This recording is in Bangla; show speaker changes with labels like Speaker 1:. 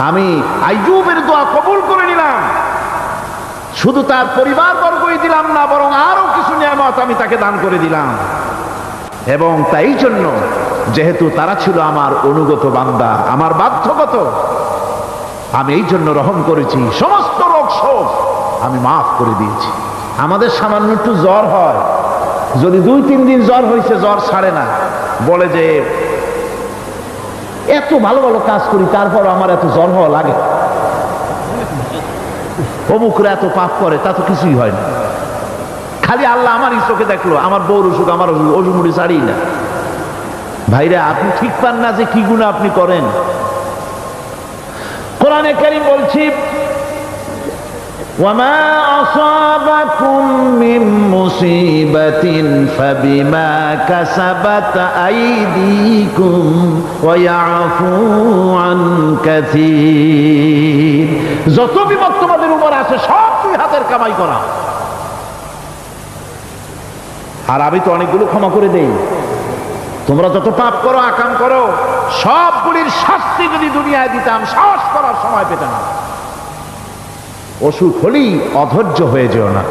Speaker 1: আমি আইয়ুবের দোয়া কবুল করে নিলাম। শুধু তার পরিবারবর্গই দিলাম না, বরং আরো কিছু নিয়ামত আমি তাকে দান করে দিলাম। এবং তাই জন্য যেহেতু তারা ছিল আমার অনুগত বান্দা, আমার বাধ্যগত, আমি এই জন্য রহম করেছি, সমস্ত রোগ শোক আমি মাফ করে দিয়েছি। আমাদের সামান্য একটু জ্বর হয়, যদি 2-3 দিন জ্বর হয়েছে, জ্বর ছাড়ে না, বলে যে এত ভালো ভালো কাজ করি তারপর আমার এত জ্বর হওয়া লাগে, অমুকরা এত পাপ করে, তা তো কিছুই হয় না। খালি আল্লাহ আমার চোখে দেখলো, আমার বউর অসুখ, আমার অসুখ মুড়ি ছাড়ি না। ভাইরা, আপনি ঠিক পান না যে কি গুনাহ আপনি করেন। কোরআনে কারীম বলছি, ওয়ামা আসাবাকুম মিন মুসিবাতিন ফাবিমা কাসাবাত আইদিকুম ওয়া ইয়াফু আন কাসীর। যত বিপদ তোমাদের উপর আছে সব দুই হাতের কামাই করা। আর আমি তো অনেকগুলো ক্ষমা করে দেই। তোমরা যত পাপ করো, আকাম করো, সবগুলির শাস্তি যদি দুনিয়ায় দিতাম, সাহস করার সময় পেতে না। অসুখ হলেই অধৈর্য হয়ে যেও না।